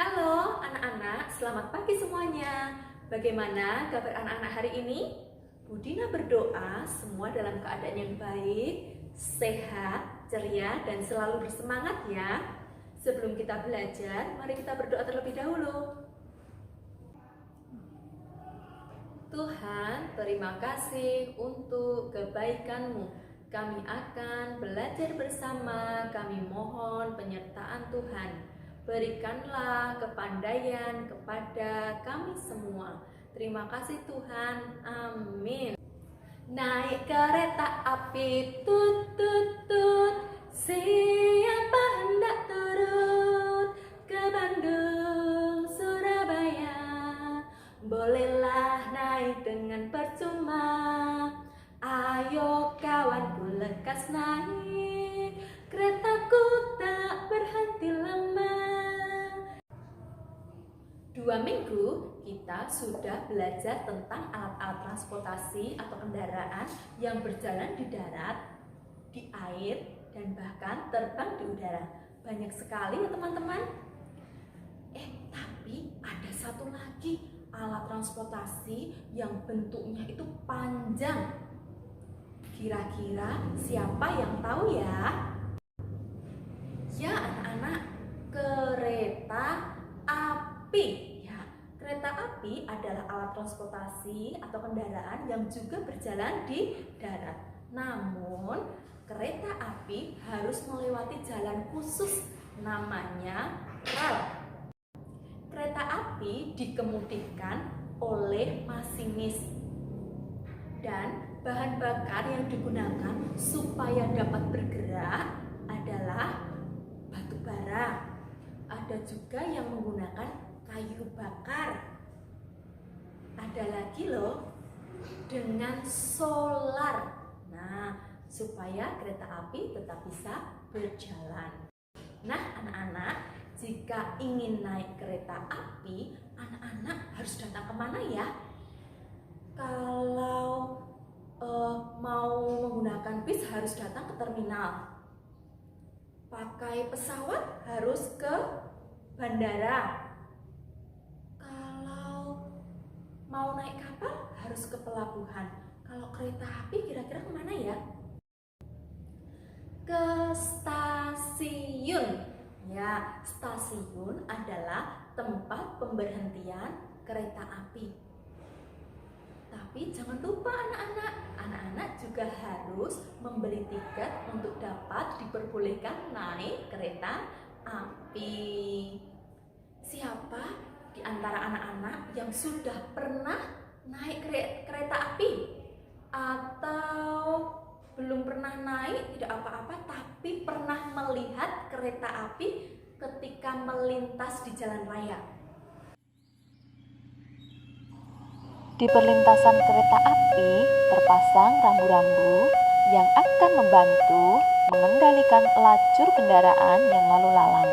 Halo anak-anak, selamat pagi semuanya. Bagaimana kabar anak-anak hari ini? Bu Dina berdoa semua dalam keadaan yang baik, sehat, ceria, dan selalu bersemangat ya. Sebelum kita belajar, mari kita berdoa terlebih dahulu. Tuhan, terima kasih untuk kebaikan-Mu. Kami akan belajar bersama, kami mohon penyertaan Tuhan. Berikanlah kepandaian kepada kami semua. Terima kasih Tuhan, amin. Naik kereta api, tut tut tut, siapa hendak turun ke Bandung, Surabaya? Bolehlah naik dengan percuma. Ayo kawanku lekas naik, keretaku tak berhenti lama. 2 minggu kita sudah belajar tentang alat-alat transportasi atau kendaraan yang berjalan di darat, di air, dan bahkan terbang di udara. Banyak sekali ya teman-teman. Tapi ada satu lagi alat transportasi yang bentuknya itu panjang. Kira-kira siapa yang tahu ya? Ya anak-anak, kereta api. Ya, kereta api adalah alat transportasi atau kendaraan yang juga berjalan di darat. Namun, kereta api harus melewati jalan khusus namanya rel. Kereta api dikemudikan oleh masinis dan bahan bakar yang digunakan supaya dapat bergerak adalah batu bara. Ada juga yang menggunakan kayu bakar. Ada lagi loh dengan solar. Nah, supaya kereta api tetap bisa berjalan. Nah, anak-anak, jika ingin naik kereta api, anak-anak harus datang kemana ya? Kalau mau menggunakan bis harus datang ke terminal. Pakai pesawat harus ke bandara. Kalau mau naik kapal harus ke pelabuhan. Kalau kereta api kira-kira kemana ya? Ke stasiun. Ya, stasiun adalah tempat pemberhentian kereta api. Tapi jangan lupa anak-anak juga harus membeli tiket untuk dapat diperbolehkan naik kereta api. Siapa di antara anak-anak yang sudah pernah naik kereta api? Atau belum pernah naik, tidak apa-apa, tapi pernah melihat kereta api ketika melintas di jalan raya? Di perlintasan kereta api terpasang rambu-rambu yang akan membantu mengendalikan lajur kendaraan yang lalu lalang.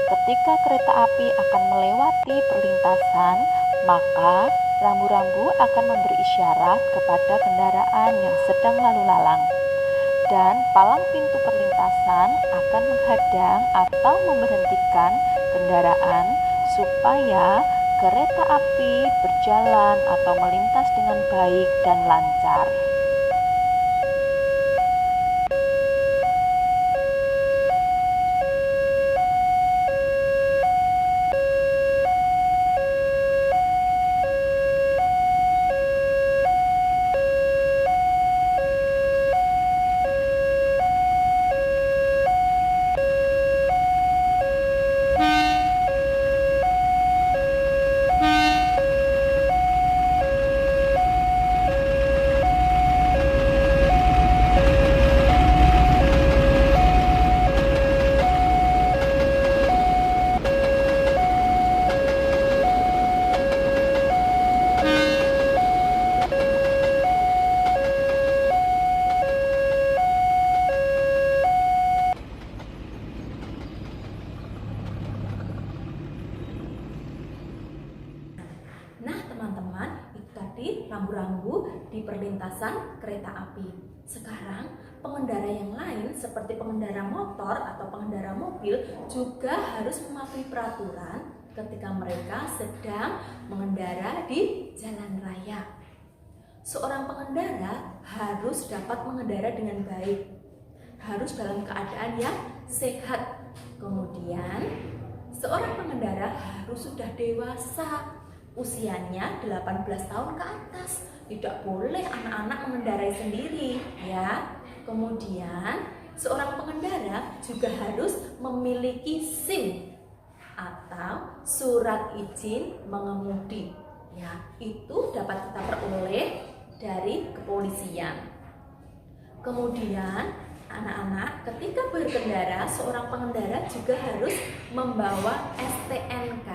Ketika kereta api akan melewati perlintasan, maka rambu-rambu akan memberi isyarat kepada kendaraan yang sedang lalu lalang. Dan palang pintu perlintasan akan menghadang atau memberhentikan kendaraan supaya kereta api berjalan atau melintas dengan baik dan lancar. Rambu-rambu di perlintasan kereta api. Sekarang pengendara yang lain seperti pengendara motor atau pengendara mobil juga harus mematuhi peraturan ketika mereka sedang mengendara di jalan raya. Seorang pengendara harus dapat mengendara dengan baik, harus dalam keadaan yang sehat. Kemudian, seorang pengendara harus sudah dewasa, usianya 18 tahun ke atas. Tidak boleh anak-anak mengendarai sendiri, ya. Kemudian, seorang pengendara juga harus memiliki SIM atau surat izin mengemudi. Ya, itu dapat kita peroleh dari kepolisian. Kemudian, anak-anak, ketika berkendara, seorang pengendara juga harus membawa STNK,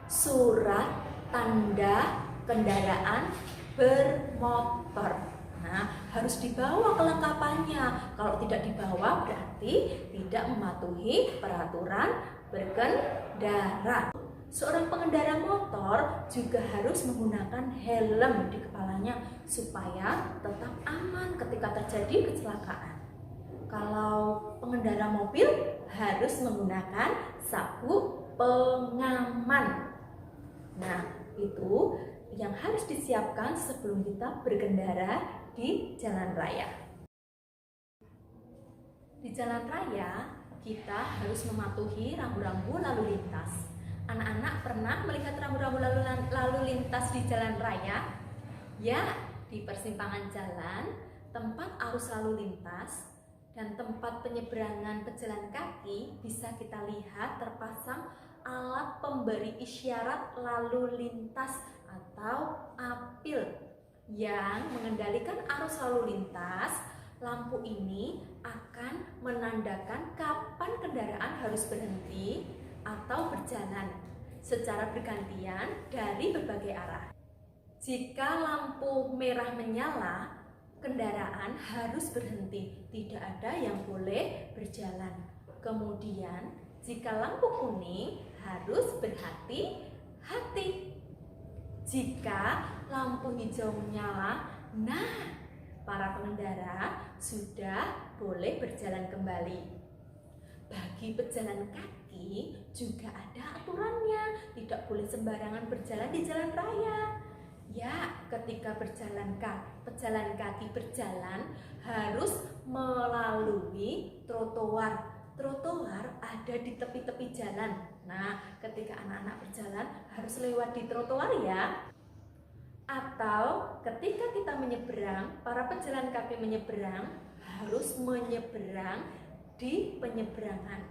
surat tanda kendaraan bermotor. Nah, harus dibawa kelengkapannya. Kalau tidak dibawa berarti tidak mematuhi peraturan berkendara. Seorang pengendara motor juga harus menggunakan helm di kepalanya supaya tetap aman ketika terjadi kecelakaan. Kalau pengendara mobil harus menggunakan sabuk pengaman. Nah, itu yang harus disiapkan sebelum kita berkendara di jalan raya. Di jalan raya, kita harus mematuhi rambu-rambu lalu lintas. Anak-anak pernah melihat rambu-rambu lalu lintas di jalan raya? Ya, di persimpangan jalan, tempat arus lalu lintas, dan tempat penyeberangan pejalan kaki bisa kita lihat terpasang alat pemberi isyarat lalu lintas atau apil yang mengendalikan arus lalu lintas. Lampu ini akan menandakan kapan kendaraan harus berhenti atau berjalan secara bergantian dari berbagai arah. Jika lampu merah menyala, kendaraan harus berhenti, tidak ada yang boleh berjalan. Kemudian, jika lampu kuning, harus berhati-hati. Jika lampu hijau menyala, nah, para pengendara sudah boleh berjalan kembali. Bagi pejalan kaki juga ada aturannya, tidak boleh sembarangan berjalan di jalan raya. Ya, ketika pejalan kaki berjalan harus melalui trotoar. Trotoar ada di tepi-tepi jalan. Nah, ketika anak-anak berjalan harus lewat di trotoar ya. Atau ketika kita menyeberang, para pejalan kaki menyeberang harus menyeberang di penyeberangan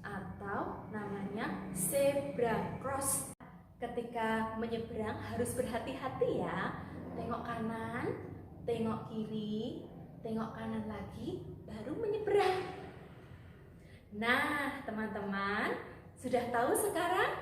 atau namanya zebra cross. Ketika menyeberang harus berhati-hati ya. Tengok kanan, tengok kiri, tengok kanan lagi, baru menyeberang. Nah, teman-teman, sudah tahu sekarang?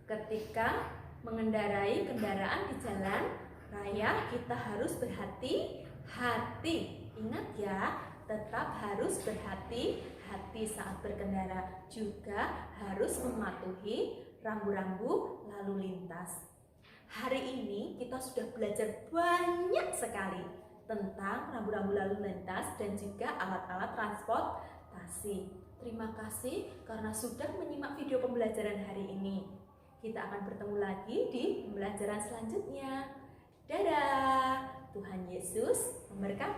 Ketika mengendarai kendaraan di jalan raya, kita harus berhati-hati. Ingat ya, tetap harus berhati-hati saat berkendara. Juga harus mematuhi rambu-rambu lalu lintas. Hari ini kita sudah belajar banyak sekali tentang rambu-rambu lalu lintas dan juga alat-alat transportasi. Terima kasih karena sudah menyimak video pembelajaran hari ini. Kita akan bertemu lagi di pembelajaran selanjutnya. Dadah! Tuhan Yesus memberkati.